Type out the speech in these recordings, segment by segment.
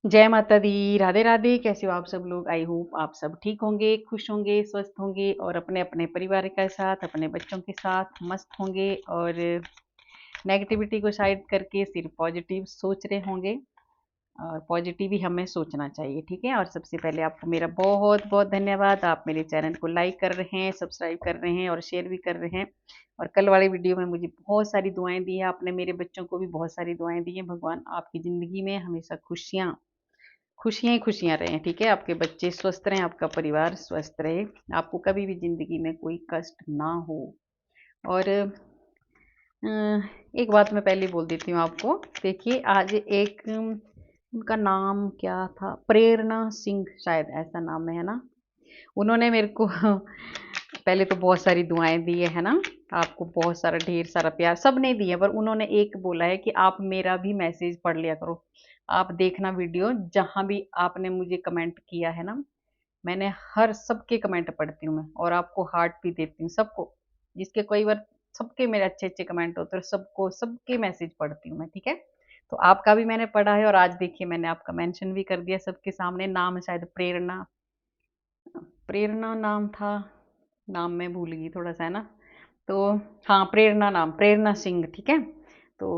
जय माता दी, राधे राधे। कैसे हो आप सब लोग? आई होप आप सब ठीक होंगे, खुश होंगे, स्वस्थ होंगे और अपने अपने परिवार के साथ, अपने बच्चों के साथ मस्त होंगे और नेगेटिविटी को साइड करके सिर्फ पॉजिटिव सोच रहे होंगे। और पॉजिटिव ही हमें सोचना चाहिए, ठीक है। और सबसे पहले आपको मेरा बहुत बहुत धन्यवाद। आप मेरे चैनल को लाइक कर रहे हैं, सब्सक्राइब कर रहे हैं और शेयर भी कर रहे हैं। और कल वाली वीडियो में मुझे बहुत सारी दुआएं दी हैं आपने, मेरे बच्चों को भी बहुत सारी दुआएं दी हैं। भगवान आपकी ज़िंदगी में हमेशा खुशियाँ खुशियाँ ही खुशियाँ रहें, ठीक है। आपके बच्चे स्वस्थ रहें, आपका परिवार स्वस्थ रहे, आपको कभी भी ज़िंदगी में कोई कष्ट ना हो। और एक बात मैं पहले बोल देती हूँ आपको। देखिए, आज एक उनका नाम क्या था, प्रेरणा सिंह शायद ऐसा नाम है ना। उन्होंने मेरे को पहले तो बहुत सारी दुआएं दी है ना। आपको बहुत सारा ढेर सारा प्यार सब ने दिया, पर उन्होंने एक बोला है कि आप मेरा भी मैसेज पढ़ लिया करो। आप देखना वीडियो, जहां भी आपने मुझे कमेंट किया है ना, मैंने हर सबके कमेंट पढ़ती हूँ मैं, और आपको हार्ट भी देती हूँ सबको। जिसके कई बार सबके मेरे अच्छे अच्छे कमेंट होते हैं, सबको सबके मैसेज पढ़ती हूँ मैं, ठीक है। तो आपका भी मैंने पढ़ा है, और आज देखिए मैंने आपका मेंशन भी कर दिया सबके सामने। नाम शायद प्रेरणा, प्रेरणा नाम था। नाम मैं भूल गई थोड़ा सा, है ना। तो हाँ, प्रेरणा नाम, प्रेरणा सिंह, ठीक है। तो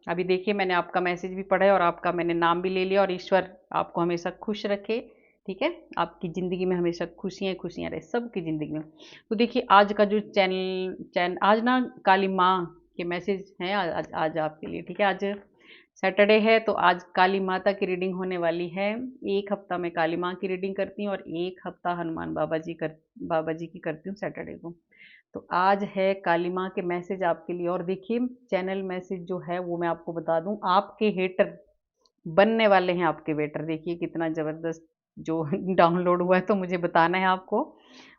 अभी देखिए, मैंने आपका मैसेज भी पढ़ा है और आपका मैंने नाम भी ले लिया। और ईश्वर आपको हमेशा खुश रखे, ठीक है। आपकी ज़िंदगी में हमेशा खुशियाँ खुशियाँ रहे, सबकी ज़िंदगी में। तो देखिए, आज का जो आज ना काली माँ के मैसेज हैं आज आपके लिए, ठीक है। आज सैटरडे है, तो आज काली माता की रीडिंग होने वाली है। एक हफ्ता मैं काली माँ की रीडिंग करती हूँ और एक हफ्ता हनुमान बाबा जी की करती हूँ सैटरडे को। तो आज है काली माँ के मैसेज आपके लिए। और देखिए, चैनल मैसेज जो है वो मैं आपको बता दूं, आपके हेटर बनने वाले हैं। आपके वेटर देखिए कितना ज़बरदस्त जो डाउनलोड हुआ है, तो मुझे बताना है आपको।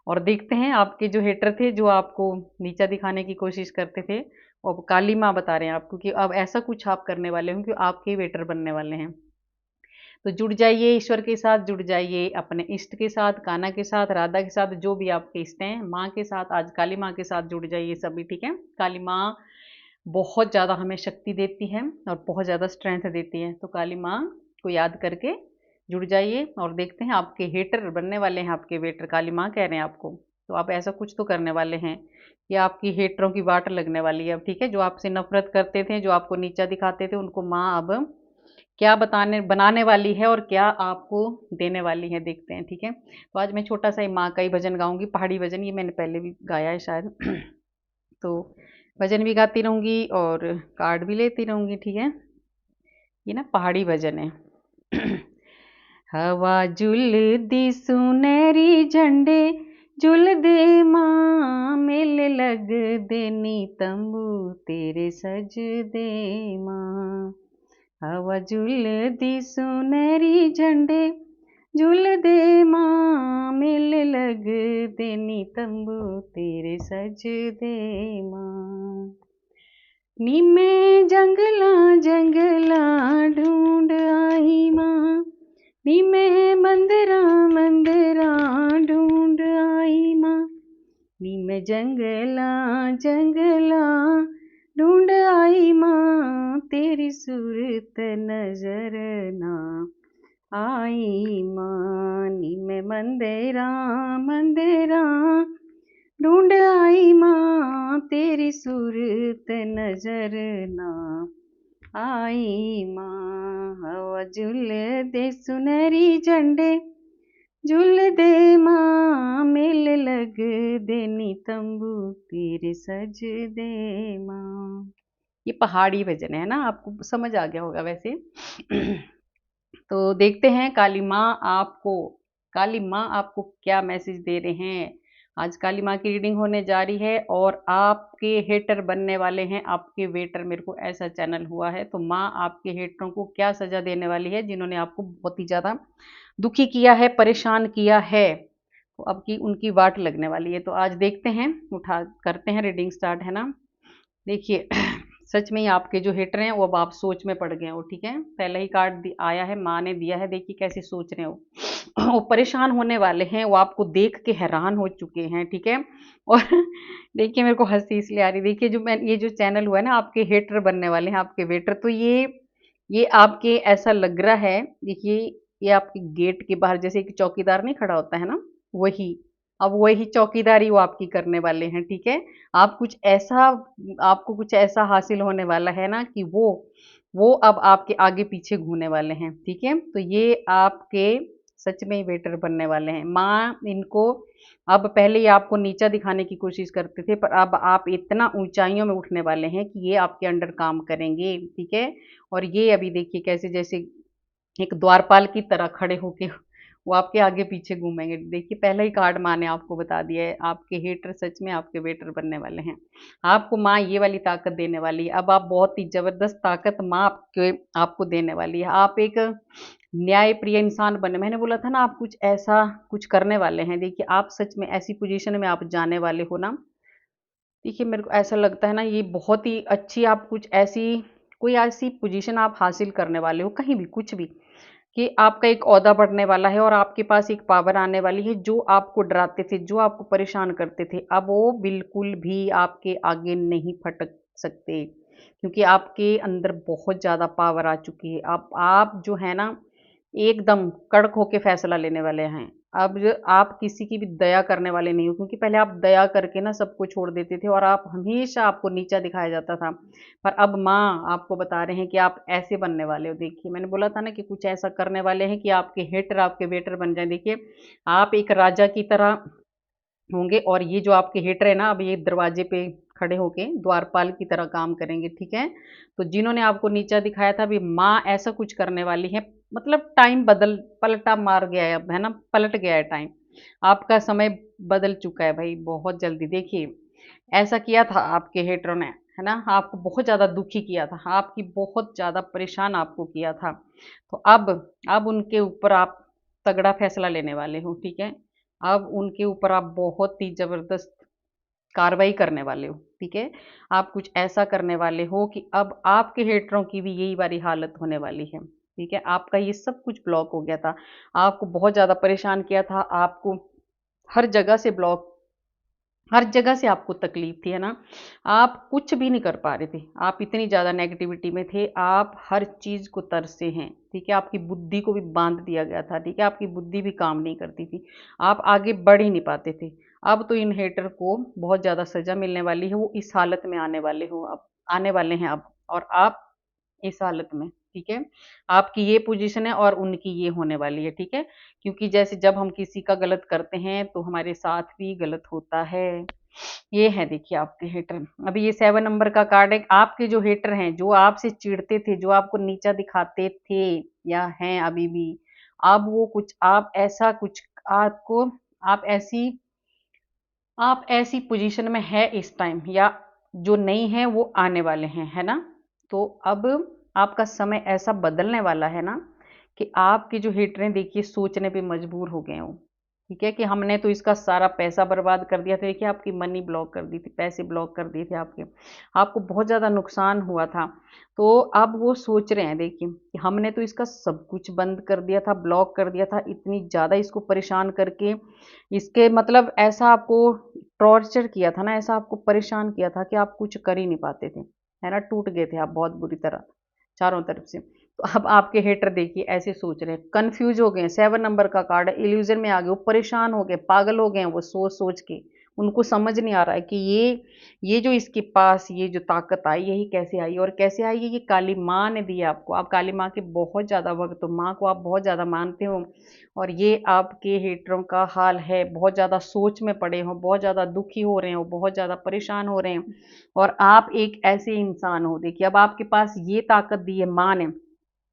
और देखते हैं, आपके जो हेटर थे, जो आपको नीचा दिखाने की कोशिश करते थे, वो अब काली माँ बता रहे हैं आपको कि अब ऐसा कुछ आप करने वाले हो कि आपके वेटर बनने वाले हैं। तो जुड़ जाइए ईश्वर के साथ, जुड़ जाइए अपने इष्ट के साथ, कान्हा के साथ, राधा के साथ, जो भी आपके इष्ट हैं, माँ के साथ, आज काली माँ के साथ जुड़ जाइए सभी, ठीक है। काली माँ बहुत ज़्यादा हमें शक्ति देती है और बहुत ज़्यादा स्ट्रेंथ देती है। तो काली माँ को याद करके जुड़ जाइए। और देखते हैं, आपके हेटर बनने वाले हैं, आपके वेटर काली माँ कह रहे हैं आपको। तो आप ऐसा कुछ तो करने वाले हैं कि आपकी हेटरों की वाट लगने वाली है अब, ठीक है। जो आपसे नफरत करते थे, जो आपको नीचा दिखाते थे, उनको माँ अब क्या बताने बनाने वाली है और क्या आपको देने वाली है, देखते हैं, ठीक है। तो आज मैं छोटा सा ही माँ का ही भजन गाऊंगी, पहाड़ी भजन। ये मैंने पहले भी गाया है शायद। तो भजन भी गाती रहूंगी और कार्ड भी लेती रहूंगी, ठीक है। ये ना पहाड़ी भजन है। हवा झुलदी सुनहरी झंडे, झुलदे माँ मेले लग देनी तंबू तेरे सज दे माँ। हवा झुलदी सुनहरी झंडे, झुलदे माँ मेले लग देनी तंबू तेरे सज दे माँ। नीमे जंगला जंगला ढूंढ आई माँ, नीमे मंदिरा मंदिरा ढूंढ आई माँ। नीमे जंगला जंगला ढूंढ आई माँ, तेरी सूरत नजर ना आई माँ। नीमे मंदिरा मंदिरा ढूंढ आई माँ, तेरी सूरत नजर ना आई माँ। हवा झूल दे सुनहरी झंडे, झूल दे माँ मेले लग देनी तंबू तेरे सज दे माँ। ये पहाड़ी भजन है ना, आपको समझ आ गया होगा वैसे। तो देखते हैं काली माँ आपको क्या मैसेज दे रहे हैं। आज काली माँ की रीडिंग होने जा रही है और आपके हेटर बनने वाले हैं आपके वेटर। मेरे को ऐसा चैनल हुआ है। तो माँ आपके हेटरों को क्या सजा देने वाली है, जिन्होंने आपको बहुत ही ज़्यादा दुखी किया है, परेशान किया है, तो अब की उनकी वाट लगने वाली है। तो आज देखते हैं, उठा करते हैं रीडिंग स्टार्ट, है ना। देखिए, सच में ही आपके जो हेटर हैं वो अब आप सोच में पड़ गए हो, ठीक है। पहला ही कार्ड आया है, माँ ने दिया है। देखिए कैसे सोच रहे हो। वो परेशान होने वाले हैं, वो आपको देख के हैरान हो चुके हैं, ठीक है। और देखिए, मेरे को हंसी इसलिए आ रही, देखिए जो मैं ये जो चैनल हुआ है ना, आपके हेटर बनने वाले हैं आपके वेटर। तो ये ये आपके ऐसा लग रहा है, देखिए ये आपके गेट के बाहर जैसे कि चौकीदार नहीं खड़ा होता है ना, वही। अब वही चौकीदारी वो आपकी करने वाले हैं, ठीक है। आप कुछ ऐसा आपको कुछ ऐसा हासिल होने वाला है ना कि वो अब आपके आगे पीछे घूमने वाले हैं, ठीक है। तो ये आपके सच में ही वेटर बनने वाले हैं। माँ इनको अब पहले ये आपको नीचा दिखाने की कोशिश करते थे, पर अब आप इतना ऊंचाइयों में उठने वाले हैं कि ये आपके अंडर काम करेंगे, ठीक है। और ये अभी देखिए कैसे जैसे एक द्वारपाल की तरह खड़े होके वो आपके आगे पीछे घूमेंगे। देखिए पहले ही कार्ड माँ ने आपको बता दिया है, आपके हेटर सच में आपके वेटर बनने वाले हैं। आपको माँ ये वाली ताकत देने वाली है। अब आप बहुत ही जबरदस्त ताकत माँ आपको देने वाली है। आप एक न्याय प्रिय इंसान बने। मैंने बोला था ना आप कुछ ऐसा कुछ करने वाले हैं। देखिए आप सच में ऐसी पोजीशन में आप जाने वाले हो ना। देखिए मेरे को ऐसा लगता है ना ये बहुत ही अच्छी आप कुछ ऐसी कोई ऐसी पोजीशन आप हासिल करने वाले हो कहीं भी कुछ भी, कि आपका एक ओहदा बढ़ने वाला है और आपके पास एक पावर आने वाली है। जो आपको डराते थे, जो आपको परेशान करते थे, अब वो बिल्कुल भी आपके आगे नहीं फटक सकते, क्योंकि आपके अंदर बहुत ज़्यादा पावर आ चुकी है। आप जो है ना एकदम कड़क होके फैसला लेने वाले हैं। अब आप किसी की भी दया करने वाले नहीं हो, क्योंकि पहले आप दया करके ना सबको छोड़ देते थे और आप हमेशा आपको नीचा दिखाया जाता था। पर अब माँ आपको बता रहे हैं कि आप ऐसे बनने वाले हो। देखिए मैंने बोला था ना कि कुछ ऐसा करने वाले हैं कि आपके हेटर आपके वेटर बन जाएं। देखिए आप एक राजा की तरह होंगे और ये जो आपके हेटर है ना अब ये दरवाजे पे खड़े होके द्वारपाल की तरह काम करेंगे, ठीक है। तो जिन्होंने आपको नीचा दिखाया था अभी माँ ऐसा कुछ करने वाली है। मतलब टाइम पलटा मार गया है अब, है ना, पलट गया है टाइम। आपका समय बदल चुका है भाई बहुत जल्दी। देखिए ऐसा किया था आपके हेटरों ने, है ना, आपको बहुत ज्यादा दुखी किया था, आपकी बहुत ज्यादा परेशान आपको किया था। तो अब उनके ऊपर आप तगड़ा फैसला लेने वाले हो, ठीक है। अब उनके ऊपर आप बहुत ही ज़बरदस्त कार्रवाई करने वाले हो, ठीक है। आप कुछ ऐसा करने वाले हो कि अब आपके हेटरों की भी यही वाली हालत होने वाली है, ठीक है। आपका ये सब कुछ ब्लॉक हो गया था, आपको बहुत ज़्यादा परेशान किया था, आपको हर जगह से ब्लॉक, हर जगह से आपको तकलीफ थी, है ना। आप कुछ भी नहीं कर पा रहे थे, आप इतनी ज़्यादा नेगेटिविटी में थे, आप हर चीज़ को तरसे हैं, ठीक है। आपकी बुद्धि को भी बांध दिया गया था, ठीक है। आपकी बुद्धि भी काम नहीं करती थी, आप आगे बढ़ ही नहीं पाते थे। अब तो इन हेटर को बहुत ज़्यादा सज़ा मिलने वाली है, वो इस हालत में आने वाले हो, अब आने वाले हैं अब, और आप इस हालत में, ठीक है। आपकी ये पोजीशन है और उनकी ये होने वाली है, ठीक है। क्योंकि जैसे जब हम किसी का गलत करते हैं तो हमारे साथ भी गलत होता है। ये है देखिए आपके हेटर। अभी ये 7 नंबर का कार्ड है। आपके जो हेटर हैं, जो आपसे चिढ़ते थे, जो आपको नीचा दिखाते थे या हैं अभी भी, अब वो कुछ आप ऐसा कुछ आपको आप ऐसी पोजीशन में है इस टाइम, या जो नहीं है वो आने वाले हैं, है ना। तो अब आपका समय ऐसा बदलने वाला है ना कि आपके जो हेटरें देखिए सोचने पे मजबूर हो गए हो, ठीक है, कि हमने तो इसका सारा पैसा बर्बाद कर दिया था। देखिए आपकी मनी ब्लॉक कर दी थी, पैसे ब्लॉक कर दिए थे आपके, आपको बहुत ज़्यादा नुकसान हुआ था। तो अब वो सोच रहे हैं देखिए कि हमने तो इसका सब कुछ बंद कर दिया था, ब्लॉक कर दिया था, इतनी ज़्यादा इसको परेशान करके, इसके मतलब ऐसा आपको टॉर्चर किया था ना, ऐसा आपको परेशान किया था कि आप कुछ कर ही नहीं पाते थे, है ना, टूट गए थे आप बहुत बुरी तरह चारों तरफ से। तो अब आपके हेटर देखिए ऐसे सोच रहे हैं, कंफ्यूज हो गए। 7 नंबर का कार्ड है, इल्यूजन में आ गए, वो परेशान हो गए, पागल हो गए हैं वो सोच सोच के। उनको समझ नहीं आ रहा है कि ये जो इसके पास ये जो ताकत आई यही कैसे आई, और कैसे आई है, ये काली माँ ने दी आपको। आप काली माँ के बहुत ज़्यादा भक्त हो, माँ को आप बहुत ज़्यादा मानते हो, और ये आपके हेटरों का हाल है, बहुत ज़्यादा सोच में पड़े हो, बहुत ज़्यादा दुखी हो रहे हो, बहुत ज़्यादा परेशान हो रहे हैं। और आप एक ऐसे इंसान हो, देखिए अब आपके पास ये ताकत दी है माँ ने।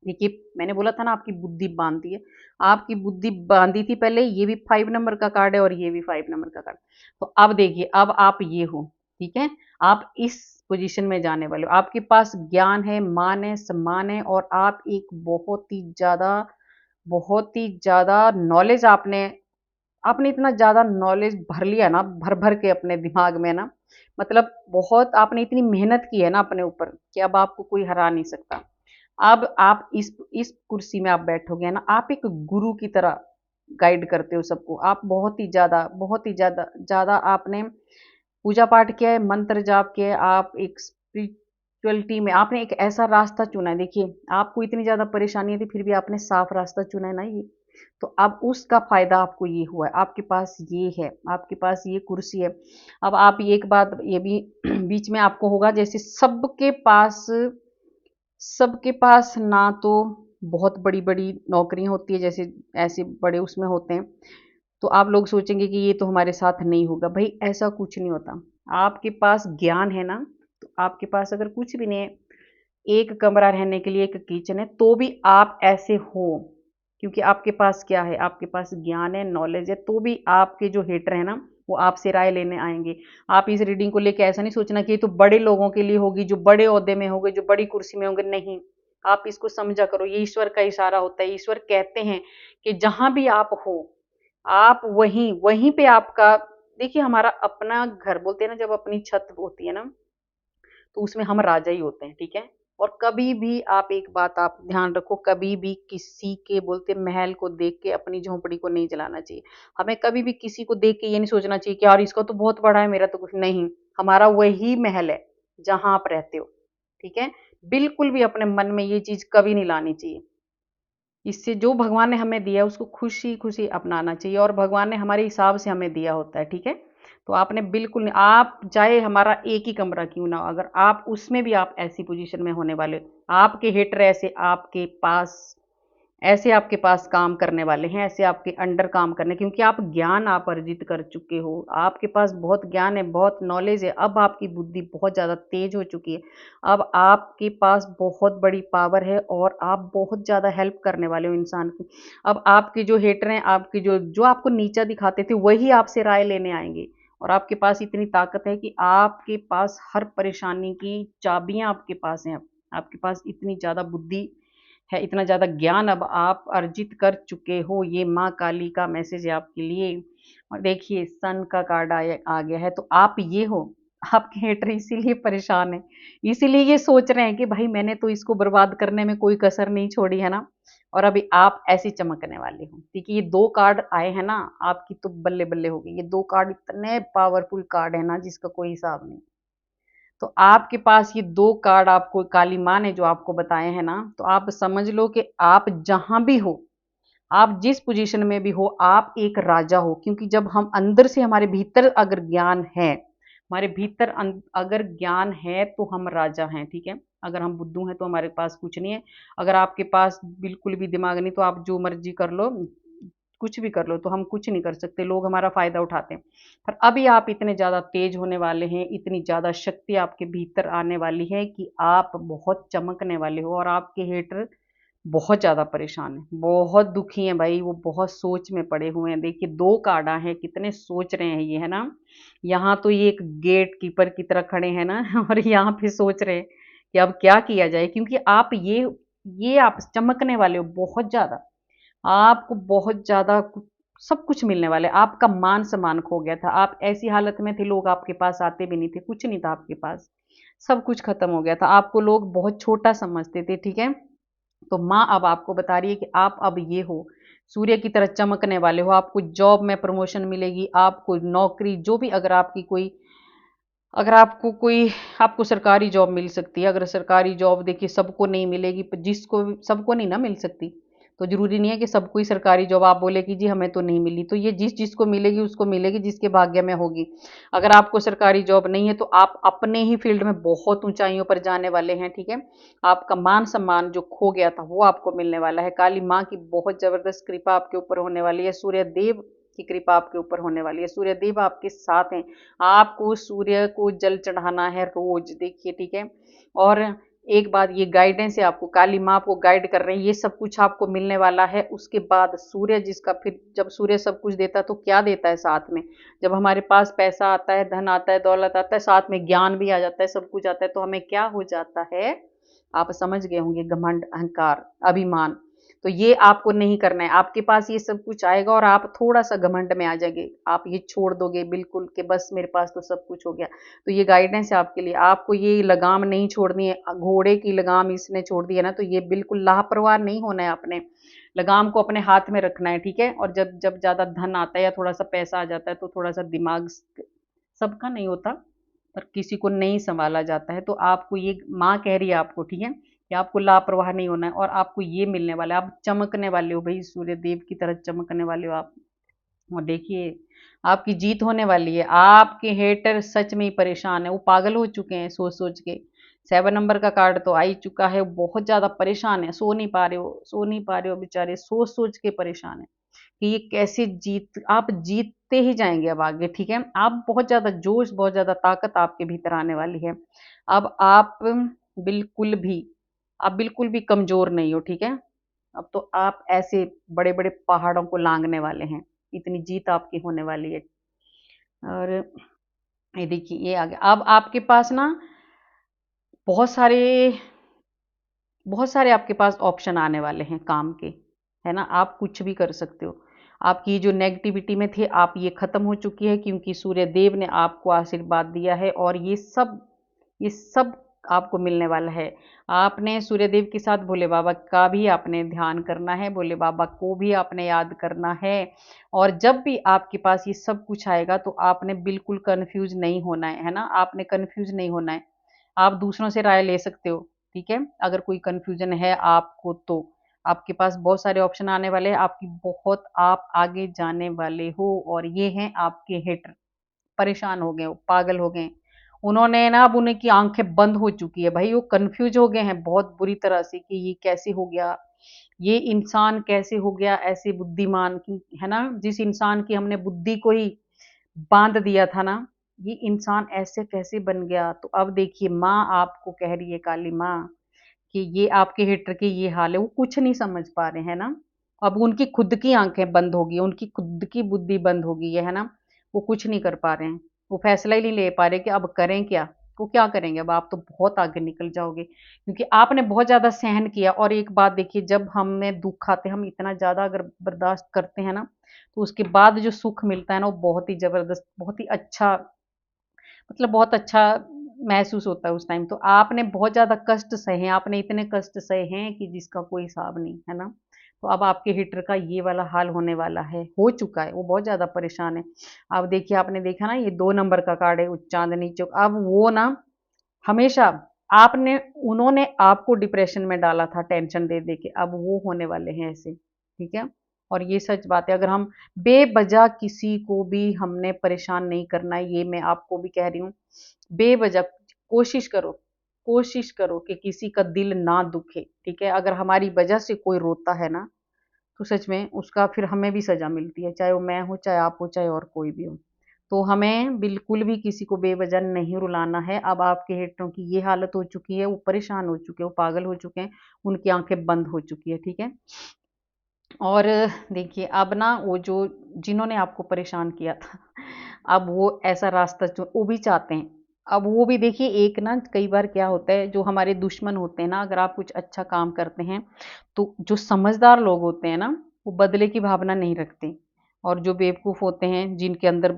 देखिए मैंने बोला था ना आपकी बुद्धि बांधती है, आपकी बुद्धि बांधी थी पहले। ये भी 5 नंबर का कार्ड है और ये भी 5 नंबर का कार्ड। तो अब देखिए अब आप ये हो, ठीक है। आप इस पोजीशन में जाने वाले हो, आपके पास ज्ञान है, मान है, सम्मान है, और आप एक बहुत ही ज़्यादा नॉलेज आपने आपने इतना ज़्यादा नॉलेज भर लिया ना, भर भर के अपने दिमाग में ना, मतलब बहुत आपने इतनी मेहनत की है ना अपने ऊपर कि अब आपको कोई हरा नहीं सकता। अब आप इस कुर्सी में आप बैठोगे ना, आप एक गुरु की तरह गाइड करते हो सबको। आप बहुत ही ज़्यादा आपने पूजा पाठ किया है, मंत्र जाप किया है, आप एक स्पिरिचुअलिटी में आपने एक ऐसा रास्ता चुना है। देखिए, आपको इतनी ज़्यादा परेशानी थी, फिर भी आपने साफ रास्ता चुना है ना ये। तो अब उसका फ़ायदा आपको ये हुआ है, आपके पास ये है, आपके पास ये कुर्सी है। अब आप एक बात ये भी बीच में आपको होगा, जैसे सबके पास ना तो बहुत बड़ी-बड़ी नौकरियाँ होती है, जैसे ऐसे बड़े उसमें होते हैं। तो आप लोग सोचेंगे कि ये तो हमारे साथ नहीं होगा। भई ऐसा कुछ नहीं होता। आपके पास ज्ञान है ना, तो आपके पास अगर कुछ भी नहीं है, एक कमरा रहने के लिए, एक किचन है, तो भी आप ऐसे हो, क्योंकि आपके पास क्या है, आपके पास ज्ञान है, नॉलेज है, तो भी आपके जो हेटर हैं ना, वो आपसे राय लेने आएँगे। आप इस रीडिंग को लेके ऐसा नहीं सोचना कि ये तो बड़े लोगों के लिए होगी, जो बड़े ओहदे में होंगे, जो बड़ी कुर्सी में होंगे, नहीं। आप इसको समझा करो, ये ईश्वर का इशारा होता है। ईश्वर कहते हैं कि जहाँ भी आप हो, आप वहीं वहीं पे आपका, देखिए हमारा अपना घर, बोलते हैं ना जब अपनी छत होती है ना, तो उसमें हम राजा ही होते हैं, ठीक है। और कभी भी आप एक बात आप ध्यान रखो, कभी भी किसी के बोलते महल को देख के अपनी झोंपड़ी को नहीं जलाना चाहिए। हमें कभी भी किसी को देख के ये नहीं सोचना चाहिए कि यार इसका तो बहुत बड़ा है, मेरा तो कुछ नहीं। हमारा वही महल है जहां आप रहते हो, ठीक है। बिल्कुल भी अपने मन में ये चीज कभी नहीं लानी चाहिए। इससे जो भगवान ने हमें दिया है उसको खुशी खुशी अपनाना चाहिए, और भगवान ने हमारे हिसाब से हमें दिया होता है, ठीक है। तो आपने बिल्कुल नहीं, आप चाहे हमारा एक ही कमरा क्यों ना हो, अगर आप उसमें भी आप ऐसी पोजीशन में होने वाले, आपके हेटर ऐसे आपके पास काम करने वाले हैं, ऐसे आपके अंडर काम करने, क्योंकि आप ज्ञान आप अर्जित कर चुके हो, आपके पास बहुत ज्ञान है, बहुत नॉलेज है। अब आपकी बुद्धि बहुत ज़्यादा तेज हो चुकी है। अब आपके पास बहुत बड़ी पावर है, और आप बहुत ज़्यादा हेल्प करने वाले हो इंसान की। अब आपके जो हेटर हैं, आपकी जो जो आपको नीचा दिखाते थे, वही आपसे राय लेने आएंगे। और आपके पास इतनी ताकत है कि आपके पास हर परेशानी की चाबियां आपके पास हैं। आपके पास इतनी ज़्यादा बुद्धि है, इतना ज़्यादा ज्ञान अब आप अर्जित कर चुके हो। ये माँ काली का मैसेज है आपके लिए। और देखिए सन का कार्ड आ गया है, तो आप ये हो। आपके हेटर इसीलिए परेशान है, इसीलिए ये सोच रहे हैं कि भाई मैंने तो इसको बर्बाद करने में कोई कसर नहीं छोड़ी है ना। और अभी आप ऐसे चमकने वाले हो, ठीक है। ये दो कार्ड आए हैं ना, आपकी तो बल्ले बल्ले हो गई। ये दो कार्ड इतने पावरफुल कार्ड है ना, जिसका कोई हिसाब नहीं। तो आपके पास ये दो कार्ड आपको काली माँ ने जो आपको बताए हैं ना, तो आप समझ लो कि आप जहां भी हो, आप जिस पोजीशन में भी हो, आप एक राजा हो। क्योंकि जब हम अंदर से, हमारे भीतर अगर ज्ञान है, हमारे भीतर अगर ज्ञान है, तो हम राजा हैं, ठीक है। अगर हम बुद्धू हैं तो हमारे पास कुछ नहीं है। अगर आपके पास बिल्कुल भी दिमाग नहीं, तो आप जो मर्जी कर लो, कुछ भी कर लो, तो हम कुछ नहीं कर सकते। लोग हमारा फायदा उठाते हैं। पर अभी आप इतने ज्यादा तेज होने वाले हैं, इतनी ज्यादा शक्ति आपके भीतर आने वाली है कि आप बहुत चमकने वाले हो। और आपके हेटर बहुत ज़्यादा परेशान है, बहुत दुखी हैं भाई, वो बहुत सोच में पड़े हुए हैं। देखिए दो कार्डा हैं, कितने सोच रहे हैं ये, है ना। यहाँ तो ये एक गेट कीपर की तरह खड़े हैं ना और यहाँ पे सोच रहे हैं कि अब क्या किया जाए, क्योंकि आप ये आप चमकने वाले हो बहुत ज़्यादा। आपको बहुत ज़्यादा सब कुछ मिलने वाला है। आपका मान सम्मान खो गया था, आप ऐसी हालत में थे, लोग आपके पास आते भी नहीं थे, कुछ नहीं था आपके पास, सब कुछ खत्म हो गया था। आपको लोग बहुत छोटा समझते थे, ठीक है। तो माँ अब आपको बता रही है कि आप अब ये हो, सूर्य की तरह चमकने वाले हो। आपको जॉब में प्रमोशन मिलेगी, आपको नौकरी जो भी, अगर आपको सरकारी जॉब मिल सकती है। अगर सरकारी जॉब देखिए सबको नहीं मिलेगी, जिसको सबको नहीं ना मिल सकती, तो जरूरी नहीं है कि सबको ही सरकारी जॉब आप बोले कि जी हमें तो नहीं मिली। तो ये जिसको मिलेगी उसको मिलेगी, जिसके भाग्य में होगी। अगर आपको सरकारी जॉब नहीं है, तो आप अपने ही फील्ड में बहुत ऊंचाइयों पर जाने वाले हैं, ठीक है। आपका मान सम्मान जो खो गया था वो आपको मिलने वाला है। काली माँ की बहुत जबरदस्त कृपा आपके ऊपर होने वाली है। सूर्य देव की कृपा आपके ऊपर होने वाली है। सूर्य देव आपके साथ हैं। आपको सूर्य को जल चढ़ाना है रोज, देखिए, ठीक है। और एक बात, ये गाइडेंस है, आपको काली माँ आपको गाइड कर रही है, ये सब कुछ आपको मिलने वाला है। उसके बाद सूर्य जिसका, फिर जब सूर्य सब कुछ देता है तो क्या देता है साथ में, जब हमारे पास पैसा आता है, धन आता है, दौलत आता है, साथ में ज्ञान भी आ जाता है, सब कुछ आता है, तो हमें क्या हो जाता है, आप समझ गए होंगे, घमंड, अहंकार, अभिमान। तो ये आपको नहीं करना है। आपके पास ये सब कुछ आएगा और आप थोड़ा सा घमंड में आ जाएंगे, आप ये छोड़ दोगे बिल्कुल कि बस मेरे पास तो सब कुछ हो गया। तो ये गाइडेंस है आपके लिए। आपको ये लगाम नहीं छोड़नी है, घोड़े की लगाम इसने छोड़ दी है ना, तो ये बिल्कुल लापरवाह नहीं होना है। आपने लगाम को अपने हाथ में रखना है, ठीक है। और जब जब ज्यादा धन आता है या थोड़ा सा पैसा आ जाता है, तो थोड़ा सा दिमाग, सबका नहीं होता, पर किसी को नहीं संभाला जाता है। तो आपको ये माँ कह रही है आपको, ठीक है, कि आपको लापरवाह नहीं होना है और आपको ये मिलने वाला है। आप चमकने वाले हो भाई, सूर्य देव की तरह चमकने वाले हो आप। और देखिए आपकी जीत होने वाली है। आपके हेटर सच में ही परेशान है, वो पागल हो चुके हैं सोच सोच के। 7 नंबर का कार्ड तो आ ही चुका है, बहुत ज्यादा परेशान है, सो नहीं पा रहे हो, सो नहीं पा रहे हो बेचारे, सोच सोच के परेशान है कि ये कैसे आप जीतते ही जाएंगे अब आगे, ठीक है। आप बहुत ज्यादा जोश, बहुत ज्यादा ताकत आपके भीतर आने वाली है। अब बिल्कुल भी आप बिल्कुल भी कमजोर नहीं हो, ठीक है। अब तो आप ऐसे बड़े बड़े पहाड़ों को लांघने वाले हैं, इतनी जीत आपकी होने वाली है। और ये देखिए ये आ गया। अब आपके पास ना बहुत सारे बहुत सारे आपके पास ऑप्शन आने वाले हैं काम के, है ना। आप कुछ भी कर सकते हो। आपकी जो नेगेटिविटी में थे आप, ये खत्म हो चुकी है, क्योंकि सूर्य देव ने आपको आशीर्वाद दिया है और ये सब आपको मिलने वाला है। आपने सूर्य देव के साथ भोले बाबा का भी आपने ध्यान करना है, भोले बाबा को भी आपने याद करना है। और जब भी आपके पास ये सब कुछ आएगा तो आपने बिल्कुल कंफ्यूज नहीं होना है ना। आपने कंफ्यूज नहीं होना है। आप दूसरों से राय ले सकते हो, ठीक है। अगर कोई कंफ्यूजन है आपको तो आपके पास बहुत सारे ऑप्शन आने वाले हैं, आपकी बहुत आप आगे जाने वाले हो। और ये हैं आपके हेटर, परेशान हो गए, वो पागल हो गए। उन्होंने ना, अब उनकी आंखें बंद हो चुकी है भाई, वो कंफ्यूज हो गए हैं बहुत बुरी तरह से कि ये कैसे हो गया, ये इंसान कैसे हो गया ऐसे बुद्धिमान की, है ना। जिस इंसान की हमने बुद्धि को ही बांध दिया था ना, ये इंसान ऐसे कैसे बन गया। तो अब देखिए माँ आपको कह रही है, काली माँ, कि ये आपके हिटर की ये हाल है, वो कुछ नहीं समझ पा रहे हैं ना। अब उनकी खुद की आंखें बंद होगी, उनकी खुद की बुद्धि बंद हो गई है ना। वो कुछ नहीं कर पा रहे हैं, वो फैसला ही नहीं ले पा रहे कि अब करें क्या। वो क्या करेंगे अब, आप तो बहुत आगे निकल जाओगे, क्योंकि आपने बहुत ज्यादा सहन किया। और एक बात देखिए, जब हमें दुख आते हम इतना ज्यादा अगर बर्दाश्त करते हैं ना, तो उसके बाद जो सुख मिलता है ना, वो बहुत ही जबरदस्त, बहुत ही अच्छा, मतलब बहुत अच्छा महसूस होता है उस टाइम। तो आपने बहुत ज़्यादा कष्ट सहे हैं, आपने इतने कष्ट सहे हैं कि जिसका कोई हिसाब नहीं, है ना। तो अब आपके हिटर का ये वाला हाल होने वाला है, हो चुका है, वो बहुत ज़्यादा परेशान है। अब देखिए आपने देखा ना, ये 2 नंबर का कार्ड है, चांदनी चौक। अब वो ना हमेशा आपने उन्होंने आपको डिप्रेशन में डाला था टेंशन दे दे के, अब वो होने वाले हैं ऐसे, ठीक है। और ये सच बात है, अगर हम बेवजह किसी को भी हमने परेशान नहीं करना है, ये मैं आपको भी कह रही हूँ। बेवजह कोशिश करो, कोशिश करो कि किसी का दिल ना दुखे, ठीक है। अगर हमारी वजह से कोई रोता है ना, तो सच में उसका फिर हमें भी सजा मिलती है, चाहे वो मैं हूँ, चाहे आप हो, चाहे और कोई भी हो। तो हमें बिल्कुल भी किसी को बेवजह नहीं रुलाना है। अब आपके हेटरों की ये हालत हो चुकी है, वो परेशान हो चुके हैं, वो पागल हो चुके हैं, उनकी आंखें बंद हो चुकी है, ठीक है। और देखिए अब ना, वो जो जिन्होंने आपको परेशान किया था, अब वो ऐसा रास्ता जो वो भी चाहते हैं। अब वो भी देखिए, एक ना कई बार क्या होता है, जो हमारे दुश्मन होते हैं ना, अगर आप कुछ अच्छा काम करते हैं तो जो समझदार लोग होते हैं ना, वो बदले की भावना नहीं रखते। और जो बेवकूफ होते हैं, जिनके अंदर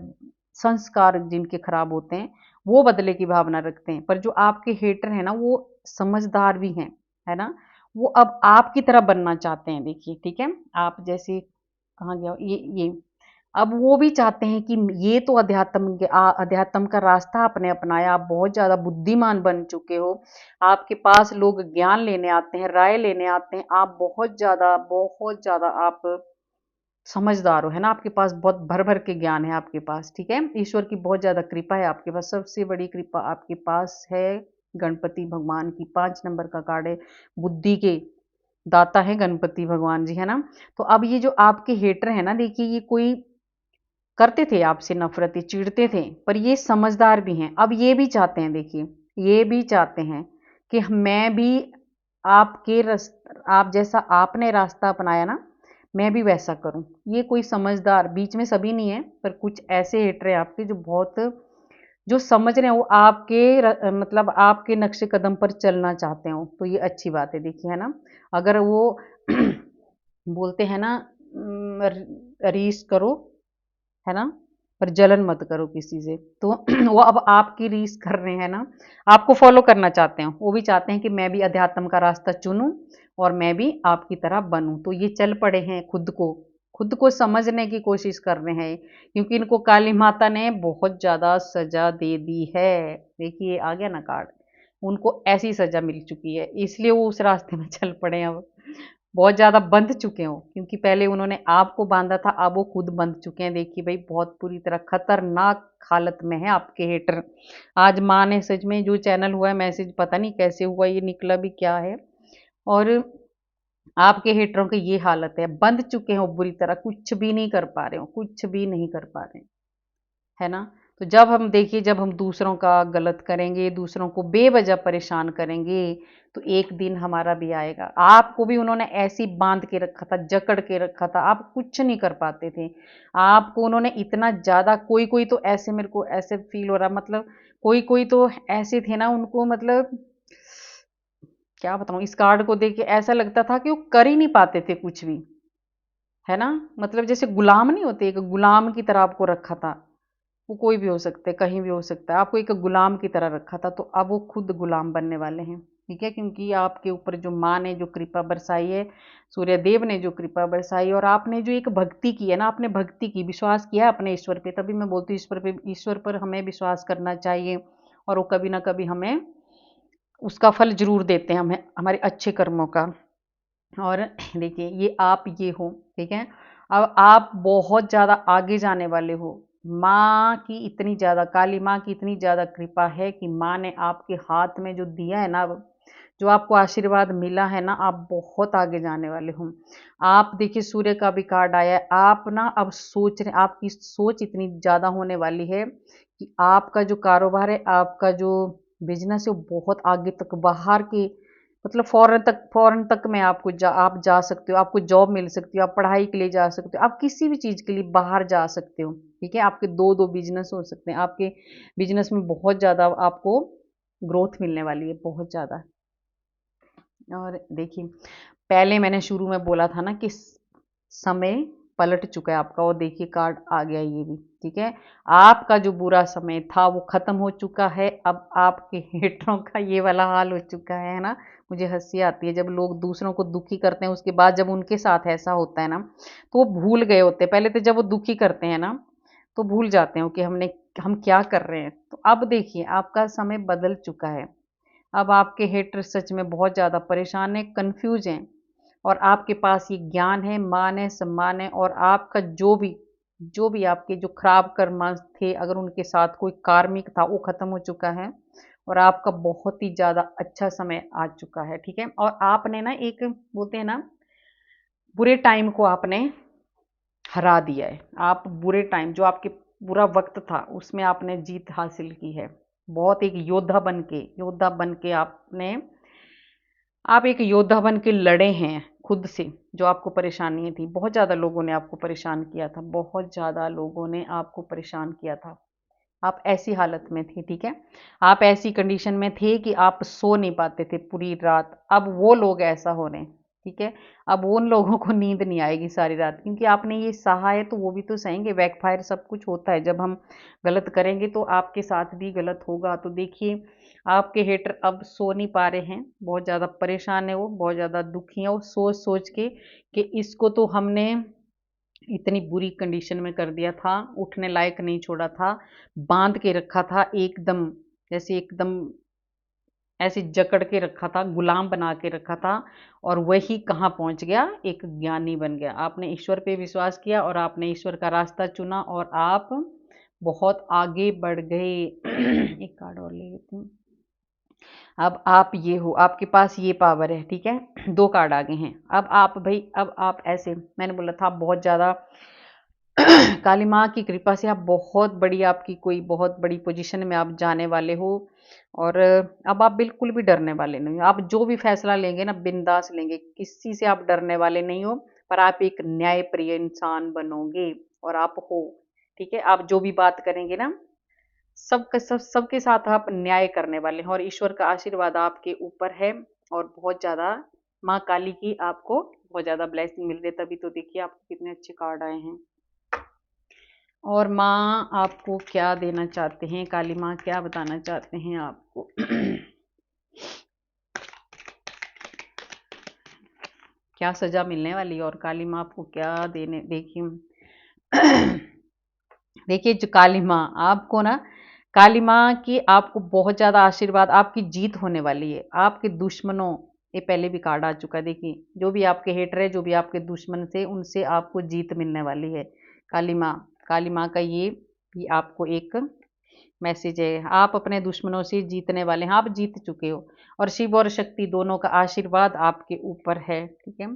संस्कार जिनके खराब होते हैं, वो बदले की भावना रखते हैं। पर जो आपके हेटर हैं ना, वो समझदार भी हैं, है ना। वो अब आपकी तरह बनना चाहते हैं, देखिए, ठीक है। आप जैसे कहाँ गया ये अब वो भी चाहते हैं कि ये तो अध्यात्म का रास्ता आपने अपनाया, आप बहुत ज्यादा बुद्धिमान बन चुके हो, आपके पास लोग ज्ञान लेने आते हैं, राय लेने आते हैं, आप बहुत ज्यादा आप समझदार हो, है ना। आपके पास बहुत भर भर के ज्ञान है आपके पास, ठीक है। ईश्वर की बहुत ज्यादा कृपा है आपके पास, सबसे बड़ी कृपा आपके पास है गणपति भगवान की। 5 नंबर का कार्ड है, बुद्धि के दाता है गणपति भगवान जी, है ना। तो अब ये जो आपके हेटर है ना, देखिए ये कोई करते थे आपसे नफरत, ये चिढ़ते थे, पर ये समझदार भी हैं। अब ये भी चाहते हैं, देखिए ये भी चाहते हैं कि मैं भी आप जैसा आपने रास्ता अपनाया ना, मैं भी वैसा करूं। ये कोई समझदार, बीच में सभी नहीं है, पर कुछ ऐसे हेटर हैं आपके जो बहुत, जो समझ रहे हैं, वो मतलब आपके नक्शे कदम पर चलना चाहते हो। तो ये अच्छी बात है, देखिए, है ना। अगर वो बोलते हैं ना, रीस करो, है ना, पर जलन मत करो किसी से। तो वो अब आपकी रीस कर रहे हैं ना, आपको फॉलो करना चाहते हैं। वो भी चाहते हैं कि मैं भी अध्यात्म का रास्ता चुनूं और मैं भी आपकी तरह बनूं। तो ये चल पड़े हैं खुद को समझने की कोशिश कर रहे हैं, क्योंकि इनको काली माता ने बहुत ज़्यादा सज़ा दे दी है। देखिए आ गया ना कार्ड, उनको ऐसी सज़ा मिल चुकी है, इसलिए वो उस रास्ते में चल पड़े हैं अब। बहुत ज़्यादा बंध चुके हो, क्योंकि पहले उन्होंने आपको बांधा था, अब वो खुद बंध चुके हैं। देखिए भाई बहुत बुरी तरह खतरनाक हालत में है आपके हेटर। आज माँ ने सच में जो चैनल हुआ है मैसेज, पता नहीं कैसे हुआ, ये निकला भी क्या है। और आपके हेटरों की ये हालत है, बंध चुके हो बुरी तरह, कुछ भी नहीं कर पा रहे हो, कुछ भी नहीं कर पा रहे, है ना। तो जब हम देखिए, जब हम दूसरों का गलत करेंगे, दूसरों को बेवजह परेशान करेंगे, तो एक दिन हमारा भी आएगा। आपको भी उन्होंने ऐसी बांध के रखा था, जकड़ के रखा था, आप कुछ नहीं कर पाते थे। आपको उन्होंने इतना ज़्यादा, कोई कोई तो ऐसे, मेरे को ऐसे फील हो रहा, मतलब कोई कोई तो ऐसे थे ना, उनको मतलब क्या बताऊं, इस कार्ड को देख के ऐसा लगता था कि वो कर ही नहीं पाते थे कुछ भी, है ना। मतलब जैसे गुलाम नहीं होते, एक गुलाम की तरह आपको रखा था। वो कोई भी हो सकता है, कहीं भी हो सकता है, आपको एक गुलाम की तरह रखा था, तो अब वो खुद गुलाम बनने वाले हैं, ठीक है। क्योंकि आपके ऊपर जो माँ ने जो कृपा बरसाई है, सूर्य देव ने जो कृपा बरसाई, और आपने जो एक भक्ति की है ना, आपने भक्ति की, विश्वास किया अपने ईश्वर पे, तभी मैं बोलती हूँ ईश्वर पे, ईश्वर पर हमें विश्वास करना चाहिए, और वो कभी ना कभी हमें उसका फल जरूर देते हैं, हमें हमारे अच्छे कर्मों का। और देखिए ये आप ये हो, ठीक है। अब आप बहुत ज़्यादा आगे जाने वाले हो। माँ की इतनी ज़्यादा, काली माँ की इतनी ज़्यादा कृपा है कि माँ ने आपके हाथ में जो दिया है ना, अब जो आपको आशीर्वाद मिला है ना, आप बहुत आगे जाने वाले हो। आप देखिए सूर्य का भी कार्ड आया है, आप ना अब सोच रहे, आपकी सोच इतनी ज़्यादा होने वाली है कि आपका जो कारोबार है, आपका जो बिजनेस है, वो बहुत आगे तक, बाहर के, मतलब फॉरेन तक में आपको आप जा सकते हो, आपको जॉब मिल सकती हो, आप पढ़ाई के लिए जा सकते हो, आप किसी भी चीज़ के लिए बाहर जा सकते हो, ठीक है। आपके दो दो बिजनेस हो सकते हैं, आपके बिजनेस में बहुत ज़्यादा आपको ग्रोथ मिलने वाली है, बहुत ज़्यादा। और देखिए पहले मैंने शुरू में बोला था ना कि समय पलट चुका है आपका, और देखिए कार्ड आ गया ये भी, ठीक है। आपका जो बुरा समय था वो खत्म हो चुका है, अब आपके हेटरों का ये वाला हाल हो चुका है ना। मुझे हंसी आती है जब लोग दूसरों को दुखी करते हैं, उसके बाद जब उनके साथ ऐसा होता है ना, तो वो भूल गए होते हैं। पहले तो जब वो दुखी करते हैं ना, तो भूल जाते हैं कि हम क्या कर रहे हैं। तो अब देखिए आपका समय बदल चुका है, अब आपके हेटर सच में बहुत ज़्यादा परेशान है, कंफ्यूज हैं, और आपके पास ये ज्ञान है, मान है, सम्मान है, और आपका जो भी आपके जो खराब कर्म थे, अगर उनके साथ कोई कार्मिक था, वो खत्म हो चुका है, और आपका बहुत ही ज़्यादा अच्छा समय आ चुका है, ठीक है। और आपने ना एक, बोलते हैं ना, बुरे टाइम को आपने हरा दिया है। आप बुरे टाइम, जो आपके बुरा वक्त था, उसमें आपने जीत हासिल की है। बहुत एक योद्धा बन के आपने, आप एक योद्धा बन के लड़े हैं खुद से, जो आपको परेशानी थी। बहुत ज़्यादा लोगों ने आपको परेशान किया था, बहुत ज़्यादा लोगों ने आपको परेशान किया था। आप ऐसी हालत में थे, ठीक है। आप ऐसी कंडीशन में थे कि आप सो नहीं पाते थे पूरी रात। अब वो लोग ऐसा हो रहे हैं, ठीक है। अब उन लोगों को नींद नहीं आएगी सारी रात, क्योंकि आपने ये सहा है, तो वो भी तो सहेंगे। बैकफायर सब कुछ होता है, जब हम गलत करेंगे तो आपके साथ भी गलत होगा। तो देखिए आपके हेटर अब सो नहीं पा रहे हैं, बहुत ज़्यादा परेशान है, वो बहुत ज़्यादा दुखी है, वो सोच सोच के कि इसको तो हमने इतनी बुरी कंडीशन में कर दिया था, उठने लायक नहीं छोड़ा था, बांध के रखा था एकदम, जैसे एकदम ऐसे जकड़ के रखा था, गुलाम बना के रखा था, और वही कहाँ पहुंच गया, एक ज्ञानी बन गया। आपने ईश्वर पे विश्वास किया, और आपने ईश्वर का रास्ता चुना, और आप बहुत आगे बढ़ गए। एक कार्ड और ले लेती हूँ। अब आप ये हो, आपके पास ये पावर है, ठीक है। दो कार्ड आ गए हैं। अब आप भाई, अब आप ऐसे, मैंने बोला था आप बहुत ज़्यादा काली माँ की कृपा से आप बहुत बड़ी, आपकी कोई बहुत बड़ी पोजीशन में आप जाने वाले हो, और अब आप बिल्कुल भी डरने वाले नहीं हो। आप जो भी फैसला लेंगे ना, बिंदास लेंगे, किसी से आप डरने वाले नहीं हो, पर आप एक न्यायप्रिय इंसान बनोगे, और आप हो, ठीक है। आप जो भी बात करेंगे ना, सबके साथ आप न्याय करने वाले हैं, और ईश्वर का आशीर्वाद आपके ऊपर है, और बहुत ज़्यादा माँ काली की आपको बहुत ज़्यादा ब्लेसिंग मिल रही है। तभी तो देखिए आपको कितने अच्छे कार्ड आए हैं। और माँ आपको क्या देना चाहते हैं, काली माँ क्या बताना चाहते हैं आपको। क्या सजा मिलने वाली है और काली माँ आपको क्या देने, देखिए देखिए जो काली माँ आपको ना, काली माँ की आपको बहुत ज्यादा आशीर्वाद, आपकी जीत होने वाली है। आपके दुश्मनों, ये पहले भी कार्ड आ चुका है, देखिए जो भी आपके हेटर है, जो भी आपके दुश्मन थे, उनसे आपको जीत मिलने वाली है। काली माँ, काली माँ का ये भी आपको एक मैसेज है। आप अपने दुश्मनों से जीतने वाले हैं, आप जीत चुके हो और शिव और शक्ति दोनों का आशीर्वाद आपके ऊपर है, ठीक है।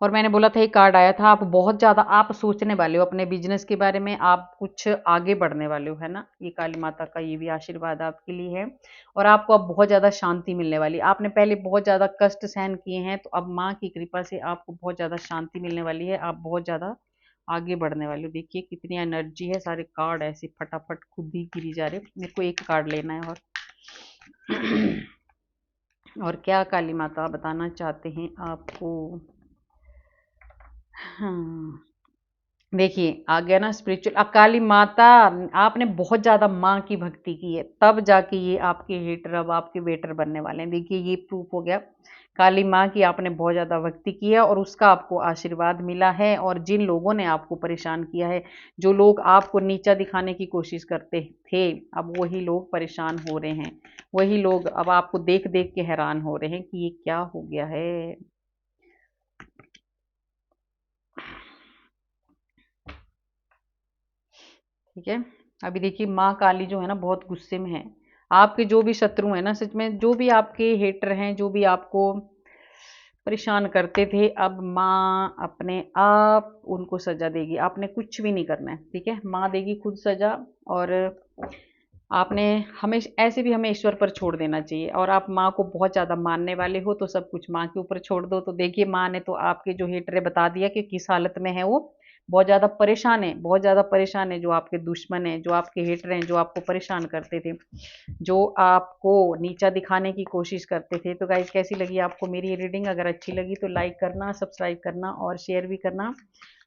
और मैंने बोला था, एक कार्ड आया था, आप बहुत ज़्यादा आप सोचने वाले हो अपने बिजनेस के बारे में, आप कुछ आगे बढ़ने वाले हो, है ना। ये काली माता का ये भी आशीर्वाद आपके लिए है। और आपको अब बहुत ज़्यादा शांति मिलने वाली है। आपने पहले बहुत ज़्यादा कष्ट सहन किए हैं, तो अब माँ की कृपा से आपको बहुत ज़्यादा शांति मिलने वाली है। आप बहुत ज़्यादा आगे बढ़ने वाले हो। देखिए कितनी एनर्जी है, सारे कार्ड ऐसे फटाफट खुद ही गिरी जा रहे। मेरे को एक कार्ड लेना है और क्या काली माता बताना चाहते हैं आपको। हाँ, देखिए आ गया ना स्पिरिचुअल अकाली माता। आपने बहुत ज्यादा माँ की भक्ति की है, तब जाके ये आपके हेटर अब आपके वेटर बनने वाले हैं। देखिए ये प्रूफ हो गया, काली माँ की आपने बहुत ज्यादा भक्ति की है और उसका आपको आशीर्वाद मिला है। और जिन लोगों ने आपको परेशान किया है, जो लोग आपको नीचा दिखाने की कोशिश करते थे, अब वही लोग परेशान हो रहे हैं। वही लोग अब आपको देख देख के हैरान हो रहे हैं कि ये क्या हो गया है। ठीक है, अभी देखिए माँ काली जो है ना, बहुत गुस्से में है। आपके जो भी शत्रु हैं ना, सच में जो भी आपके हेटर हैं, जो भी आपको परेशान करते थे, अब माँ अपने आप उनको सजा देगी। आपने कुछ भी नहीं करना है, ठीक है, माँ देगी खुद सजा। और आपने हमें ऐसे भी हमें ईश्वर पर छोड़ देना चाहिए। और आप माँ को बहुत ज़्यादा मानने वाले हो, तो सब कुछ माँ के ऊपर छोड़ दो। तो देखिए माँ ने तो आपके जो हेटर है बता दिया कि किस हालत में है वो। बहुत ज़्यादा परेशान है, बहुत ज़्यादा परेशान है। जो आपके दुश्मन है, जो आपके हेटर हैं, जो आपको परेशान करते थे, जो आपको नीचा दिखाने की कोशिश करते थे। तो गाइज कैसी लगी आपको मेरी ये रीडिंग? अगर अच्छी लगी तो लाइक करना, सब्सक्राइब करना और शेयर भी करना।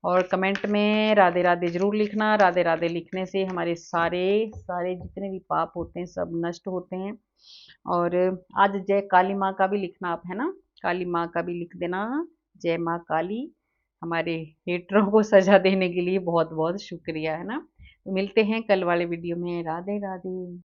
और कमेंट में राधे राधे जरूर लिखना। राधे राधे लिखने से हमारे सारे सारे जितने भी पाप होते हैं सब नष्ट होते हैं। और आज जय काली माँ का भी लिखना आप, है ना, काली माँ का भी लिख देना। जय माँ काली। हमारे हेटरों को सजा देने के लिए बहुत बहुत शुक्रिया, है ना। तो मिलते हैं कल वाले वीडियो में। राधे राधे।